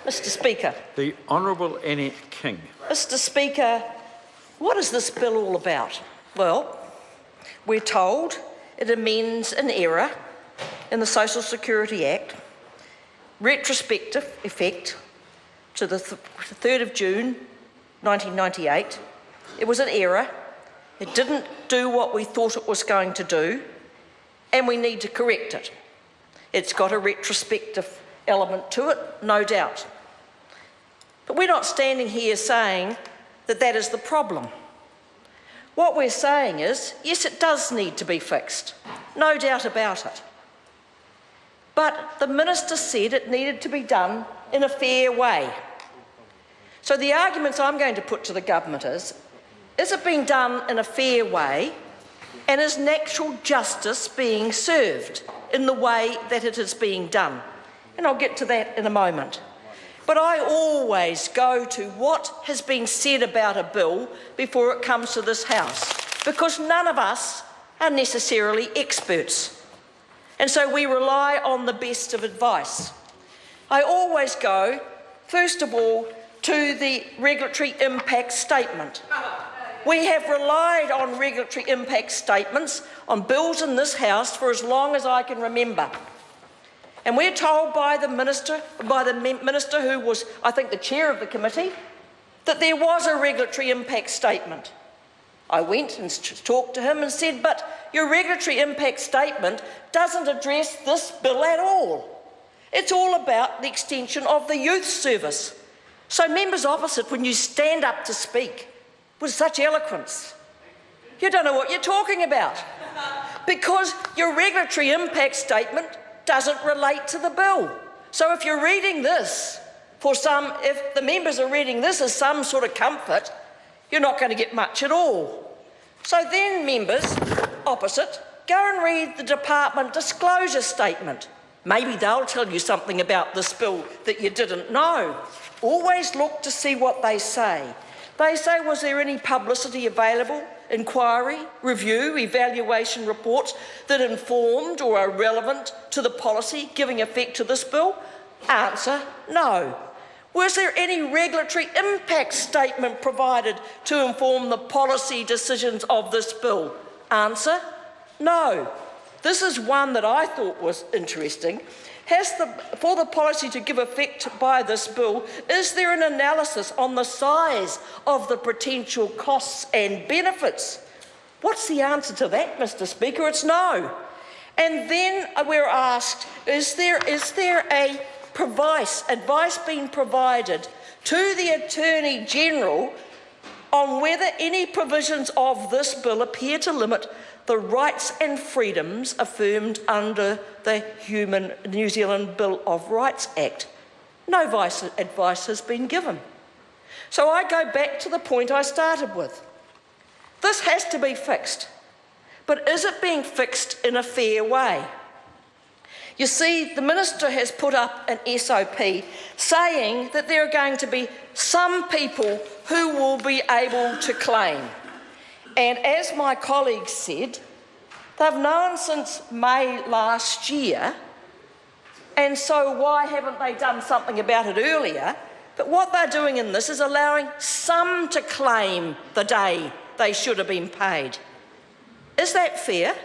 Mr Speaker. The Honourable Annie King. Mr Speaker, what is this bill all about? Well, we're told it amends an error in the Social Security Act, retrospective effect to the 3rd of June 1998. It was an error. It didn't do what we thought it was going to do, and we need to correct it. It's got a retrospective element to it, no doubt. But we're not standing here saying that that is the problem. What we're saying is, yes, it does need to be fixed, no doubt about it. But the Minister said it needed to be done in a fair way. So the arguments I'm going to put to the government is it being done in a fair way, and is natural justice being served in the way that it is being done? And I'll get to that in a moment. But I always go to what has been said about a bill before it comes to this House, because none of us are necessarily experts. And so we rely on the best of advice. I always go, first of all, to the regulatory impact statement. We have relied on regulatory impact statements on bills in this House for as long as I can remember. And we're told by the Minister who was, I think, the chair of the committee, that there was a regulatory impact statement. I went and talked to him and said, but your regulatory impact statement doesn't address this bill at all. It's all about the extension of the youth service. So members opposite, when you stand up to speak with such eloquence, you don't know what you're talking about, because your regulatory impact statement doesn't relate to the bill. So if you're reading this if the members are reading this as some sort of comfort, you're not going to get much at all. So then members opposite, go and read the department disclosure statement. Maybe they'll tell you something about this bill that you didn't know. Always look to see what they say. They say, was there any publicity available, inquiry, review, evaluation reports that informed or are relevant to the policy giving effect to this bill? Answer, no. Was there any regulatory impact statement provided to inform the policy decisions of this bill? Answer, no. This is one that I thought was interesting. For the policy to give effect by this bill, is there an analysis on the size of the potential costs and benefits? What's the answer to that, Mr Speaker? It's no. And then we're asked, is there advice being provided to the Attorney General on whether any provisions of this bill appear to limit the rights and freedoms affirmed under the New Zealand Bill of Rights Act? No advice has been given. So I go back to the point I started with. This has to be fixed, but is it being fixed in a fair way? You see, the Minister has put up an SOP saying that there are going to be some people who will be able to claim. And as my colleague said, they've known since May last year, and so why haven't they done something about it earlier? But what they're doing in this is allowing some to claim the day they should have been paid. Is that fair?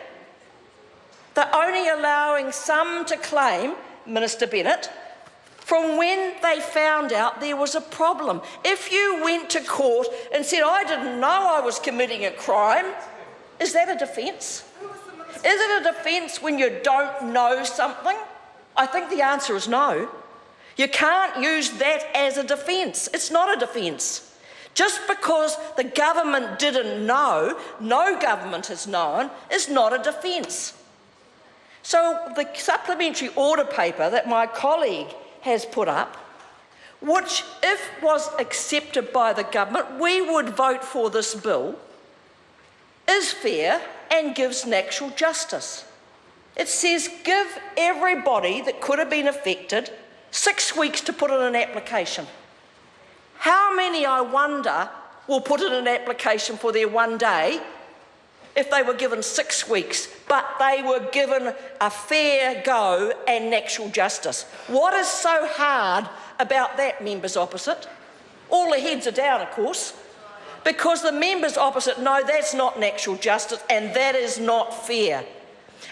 They're only allowing some to claim, Minister Bennett, from when they found out there was a problem. If you went to court and said, I didn't know I was committing a crime, is that a defence? Is it a defence when you don't know something? I think the answer is no. You can't use that as a defence. It's not a defence. Just because the government didn't know, no government has known, is not a defence. So the supplementary order paper that my colleague has put up, which, if was accepted by the government, we would vote for this bill, is fair and gives natural justice. It says give everybody that could have been affected 6 weeks to put in an application. How many, I wonder, will put in an application for their 1 day if they were given 6 weeks, but they were given a fair go and natural justice? What is so hard about that, members opposite. All the heads are down, of course, because the members opposite know that's not natural justice and that is not fair.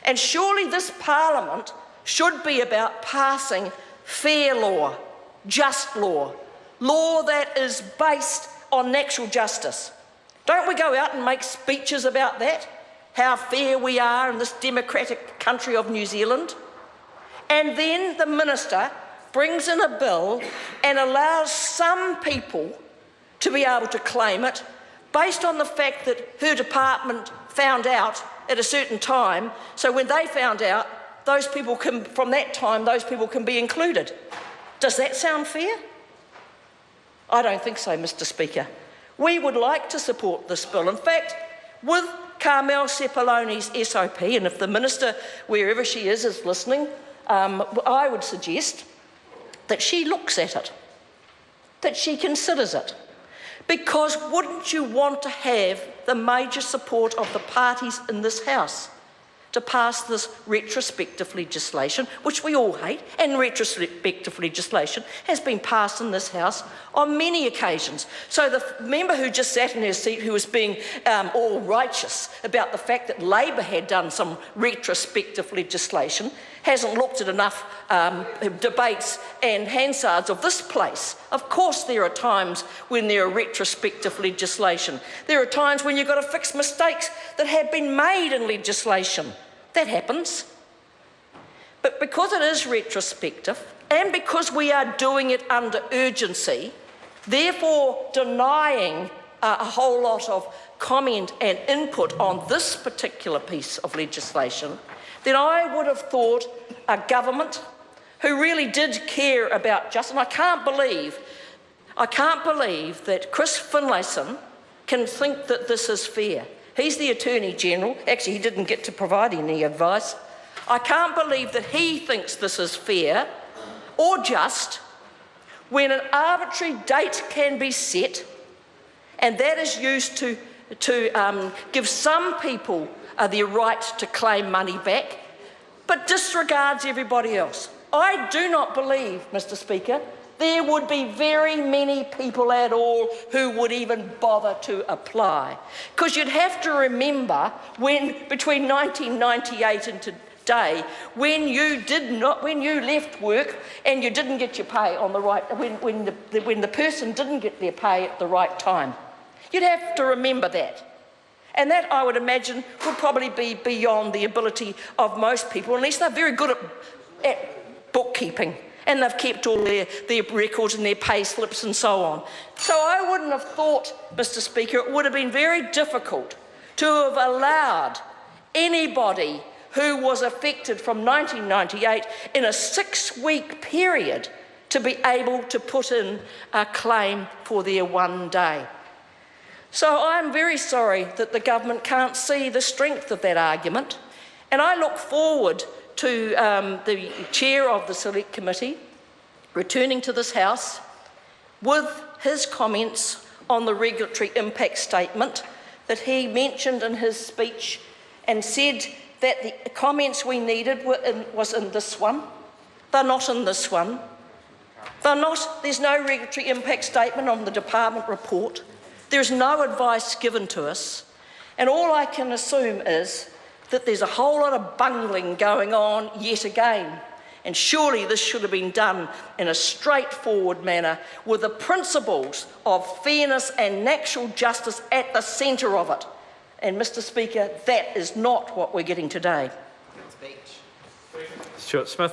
And surely this Parliament should be about passing fair law, just law, law that is based on natural justice. Don't we go out and make speeches about that? How fair we are in this democratic country of New Zealand? And then the minister brings in a bill and allows some people to be able to claim it based on the fact that her department found out at a certain time. So when they found out, those people can, from that time, those people can be included. Does that sound fair? I don't think so, Mr. Speaker. We would like to support this bill. In fact, with Carmel Sepuloni's SOP, and if the minister, wherever she is listening, I would suggest that she looks at it, that she considers it. Because wouldn't you want to have the major support of the parties in this House to pass this retrospective legislation, which we all hate, and retrospective legislation has been passed in this House on many occasions. So the member who just sat in her seat, who was being all righteous about the fact that Labor had done some retrospective legislation, hasn't looked at enough debates and Hansards of this place. Of course there are times when there are retrospective legislation. There are times when you've got to fix mistakes that have been made in legislation. That happens. But because it is retrospective, and because we are doing it under urgency, therefore denying a whole lot of comment and input on this particular piece of legislation, then I would have thought a government who really did care about justice, and I can't believe that Chris Finlayson can think that this is fair. He's the Attorney General. Actually, he didn't get to provide any advice. I can't believe that he thinks this is fair or just when an arbitrary date can be set, and that is used to give some people the right to claim money back, but disregards everybody else. I do not believe, Mr. Speaker, there would be very many people at all who would even bother to apply. Because you'd have to remember when, between 1998 and today, when you left work and you didn't get your pay on the right, when the person didn't get their pay at the right time. You'd have to remember that. And that, I would imagine, would probably be beyond the ability of most people, unless they're very good at bookkeeping and they've kept all their records and their pay slips and so on. So I wouldn't have thought, Mr. Speaker, it would have been very difficult to have allowed anybody who was affected from 1998 in a 6-week period to be able to put in a claim for their one day. So I'm very sorry that the government can't see the strength of that argument, and I look forward to the chair of the Select Committee returning to this House with his comments on the regulatory impact statement that he mentioned in his speech, and said that the comments we needed was in this one. They're not in this one. There's no regulatory impact statement on the department report. There's no advice given to us, and all I can assume is that there's a whole lot of bungling going on yet again. And surely this should have been done in a straightforward manner with the principles of fairness and natural justice at the centre of it. And Mr. Speaker, that is not what we're getting today. Stuart Smith.